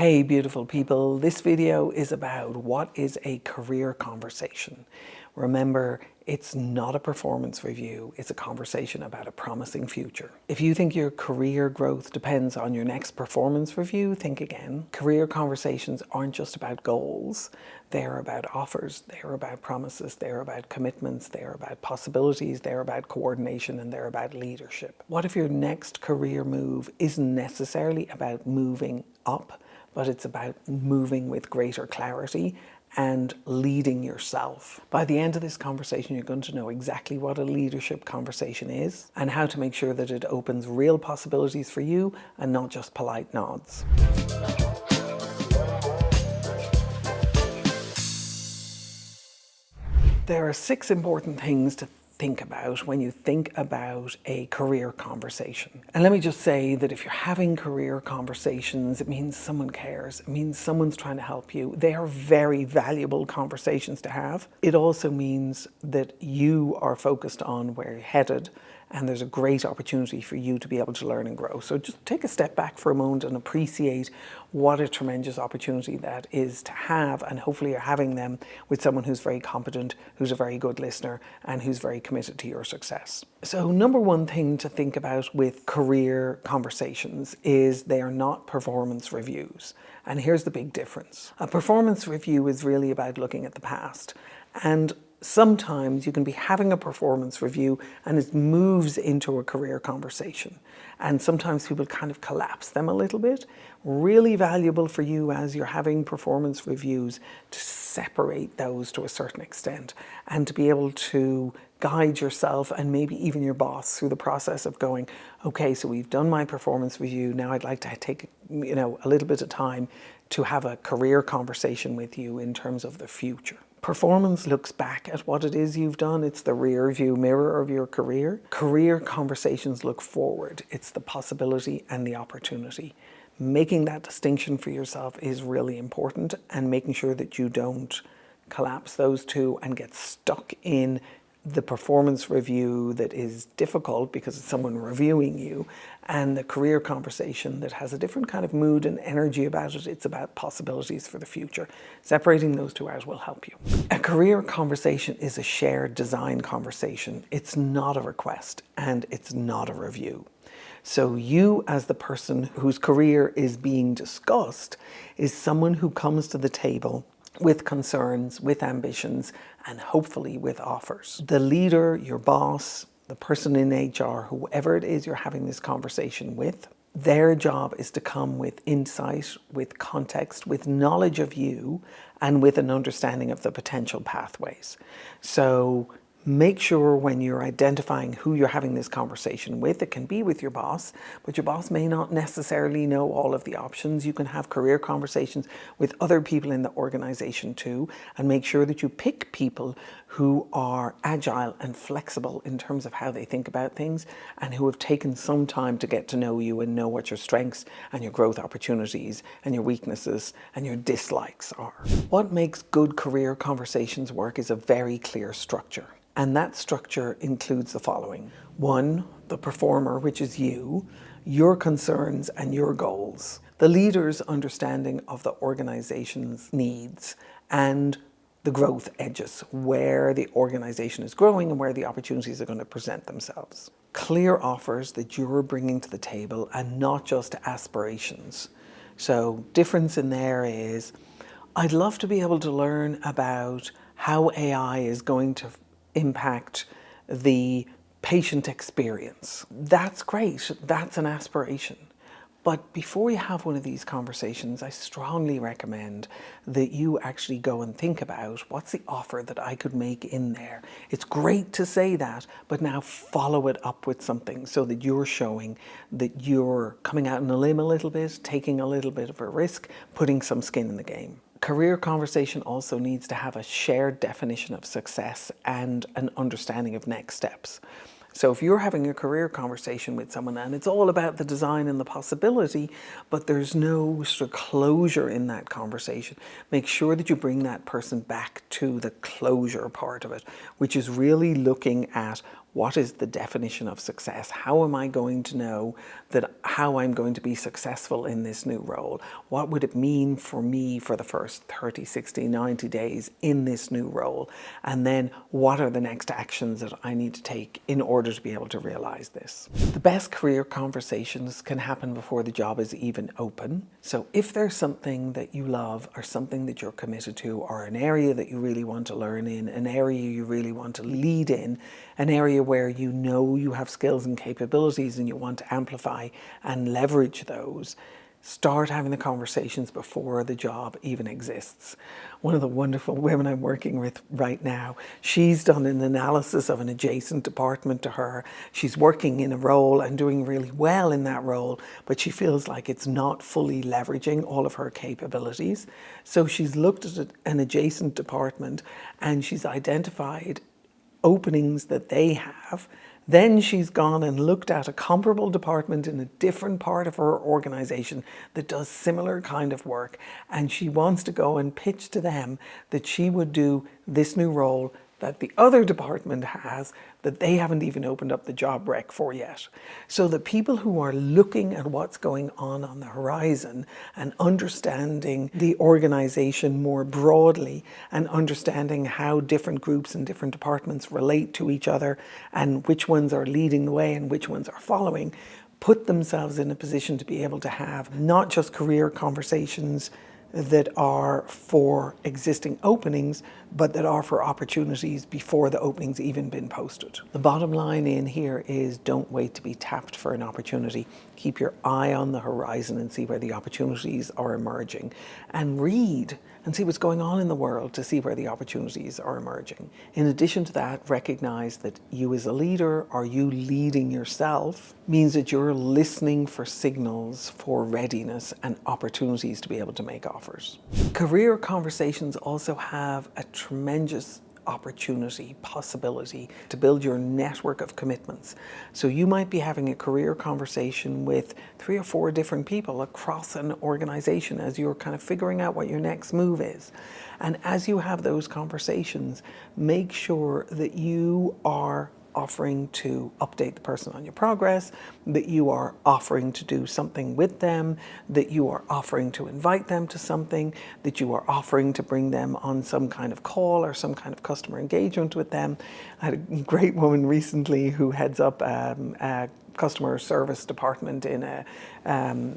Hey beautiful people, this video is about what is a career conversation. Remember, it's not a performance review, it's a conversation about a promising future. If you think your career growth depends on your next performance review, think again. Career conversations aren't just about goals, they're about offers, they're about promises, they're about commitments, they're about possibilities, they're about coordination, and they're about leadership. What if your next career move isn't necessarily about moving up, but it's about moving with greater clarity and leading yourself? By the end of this conversation, you're going to know exactly what a leadership conversation is and how to make sure that it opens real possibilities for you and not just polite nods. There are 6 important things to think about when you think about a career conversation. And let me just say that if you're having career conversations, it means someone cares. It means someone's trying to help you. They are very valuable conversations to have. It also means that you are focused on where you're headed, and there's a great opportunity for you to be able to learn and grow. So just take a step back for a moment and appreciate what a tremendous opportunity that is to have, and hopefully you're having them with someone who's very competent, who's a very good listener, and who's very committed to your success. So number one thing to think about with career conversations is they are not performance reviews. And here's the big difference. A performance review is really about looking at the past, and sometimes you can be having a performance review and it moves into a career conversation. And sometimes people kind of collapse them a little bit. Really valuable for you as you're having performance reviews to separate those to a certain extent and to be able to guide yourself and maybe even your boss through the process of going, okay, so we've done my performance review. Now I'd like to take, a little bit of time to have a career conversation with you in terms of the future. Performance looks back at what it is you've done. It's the rear view mirror of your career. Career conversations look forward. It's the possibility and the opportunity. Making that distinction for yourself is really important, and making sure that you don't collapse those two and get stuck in the performance review that is difficult because it's someone reviewing you, and the career conversation that has a different kind of mood and energy about it. It's about possibilities for the future. Separating those two out will help you. A career conversation is a shared design conversation. It's not a request and it's not a review. So you, as the person whose career is being discussed, is someone who comes to the table with concerns, with ambitions, and hopefully with offers. The leader, your boss, the person in HR, whoever it is you're having this conversation with, their job is to come with insight, with context, with knowledge of you, and with an understanding of the potential pathways. So make sure when you're identifying who you're having this conversation with, it can be with your boss, but your boss may not necessarily know all of the options. You can have career conversations with other people in the organization too, and make sure that you pick people who are agile and flexible in terms of how they think about things, and who have taken some time to get to know you and know what your strengths and your growth opportunities and your weaknesses and your dislikes are. What makes good career conversations work is a very clear structure. And that structure includes the following. 1, the performer, which is you, your concerns and your goals, the leader's understanding of the organization's needs, and the growth edges, where the organization is growing and where the opportunities are going to present themselves. Clear offers that you're bringing to the table and not just aspirations. So difference in there is, I'd love to be able to learn about how AI is going to impact the patient experience. That's great, that's an aspiration. But before you have one of these conversations, I strongly recommend that you actually go and think about, what's the offer that I could make in there? It's great to say that, but now follow it up with something so that you're showing that you're coming out on a limb a little bit, taking a little bit of a risk, putting some skin in the game. Career conversation also needs to have a shared definition of success and an understanding of next steps. So if you're having a career conversation with someone and it's all about the design and the possibility, but there's no sort of closure in that conversation, make sure that you bring that person back to the closure part of it, which is really looking at what is the definition of success? How am I going to know that how I'm going to be successful in this new role. What would it mean for me for the first 30, 60, 90 days in this new role? And then what are the next actions that I need to take in order to be able to realize this? The best career conversations can happen before the job is even open. So if there's something that you love or something that you're committed to, or an area that you really want to learn in, an area you really want to lead in, an area where you know you have skills and capabilities and you want to amplify and leverage those, start having the conversations before the job even exists. One of the wonderful women I'm working with right now, she's done an analysis of an adjacent department to her. She's working in a role and doing really well in that role, but she feels like it's not fully leveraging all of her capabilities. So she's looked at an adjacent department and she's identified openings that they have. Then she's gone and looked at a comparable department in a different part of her organization that does similar kind of work, and she wants to go and pitch to them that she would do this new role that the other department has that they haven't even opened up the job rec for yet. So the people who are looking at what's going on the horizon and understanding the organization more broadly and understanding how different groups and different departments relate to each other and which ones are leading the way and which ones are following, put themselves in a position to be able to have not just career conversations that are for existing openings, but that are for opportunities before the opening's even been posted. The bottom line in here is don't wait to be tapped for an opportunity. Keep your eye on the horizon and see where the opportunities are emerging, and read and see what's going on in the world to see where the opportunities are emerging. In addition to that, recognize that you as a leader, or you leading yourself, means that you're listening for signals for readiness and opportunities to be able to make offers. Career conversations also have a tremendous opportunity, possibility to build your network of commitments. So you might be having a career conversation with 3 or 4 different people across an organization as you're kind of figuring out what your next move is. And as you have those conversations, make sure that you are offering to update the person on your progress, that you are offering to do something with them, that you are offering to invite them to something, that you are offering to bring them on some kind of call or some kind of customer engagement with them. I had a great woman recently who heads up a customer service department in a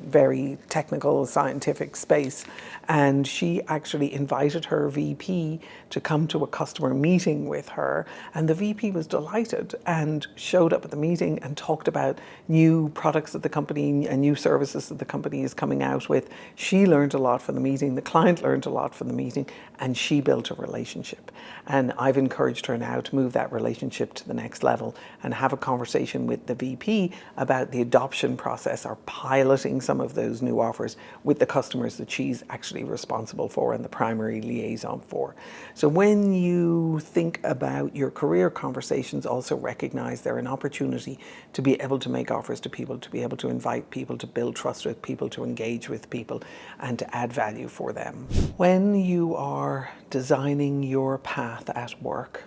very technical, scientific space. And she actually invited her VP to come to a customer meeting with her. And the VP was delighted and showed up at the meeting and talked about new products that the company and new services that the company is coming out with. She learned a lot from the meeting, the client learned a lot from the meeting, and she built a relationship. And I've encouraged her now to move that relationship to the next level and have a conversation with the VP about the adoption process, or piloting some of those new offers with the customers that she's actually responsible for and the primary liaison for. So when you think about your career conversations, also recognize they're an opportunity to be able to make offers to people, to be able to invite people, to build trust with people, to engage with people, and to add value for them. When you are designing your path at work,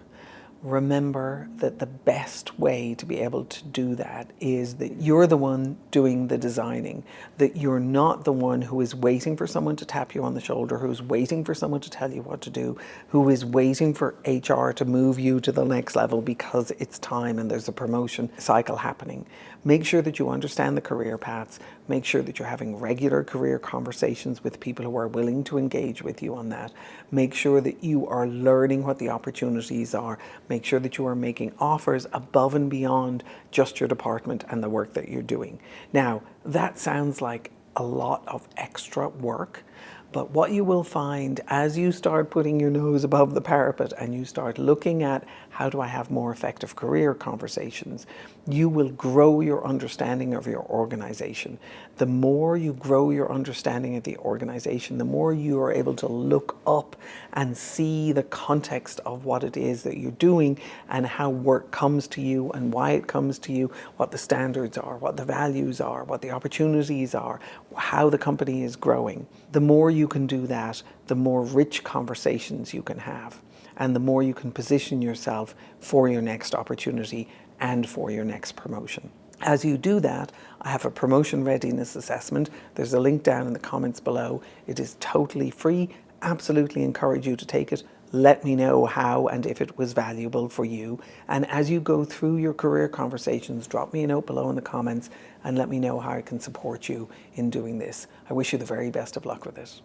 remember that the best way to be able to do that is that you're the one doing the designing, that you're not the one who is waiting for someone to tap you on the shoulder, who's waiting for someone to tell you what to do, who is waiting for HR to move you to the next level because it's time and there's a promotion cycle happening. Make sure that you understand the career paths. Make sure that you're having regular career conversations with people who are willing to engage with you on that. Make sure that you are learning what the opportunities are. Make sure that you are making offers above and beyond just your department and the work that you're doing. Now, that sounds like a lot of extra work, but what you will find as you start putting your nose above the parapet and you start looking at how do I have more effective career conversations, you will grow your understanding of your organization. The more you grow your understanding of the organization, the more you are able to look up and see the context of what it is that you're doing and how work comes to you and why it comes to you, what the standards are, what the values are, what the opportunities are, how the company is growing. The more you can do that, the more rich conversations you can have, and the more you can position yourself for your next opportunity and for your next promotion. As you do that, I have a promotion readiness assessment. There's a link down in the comments below. It is totally free. Absolutely encourage you to take it. Let me know how and if it was valuable for you. And as you go through your career conversations, drop me a note below in the comments and let me know how I can support you in doing this. I wish you the very best of luck with it.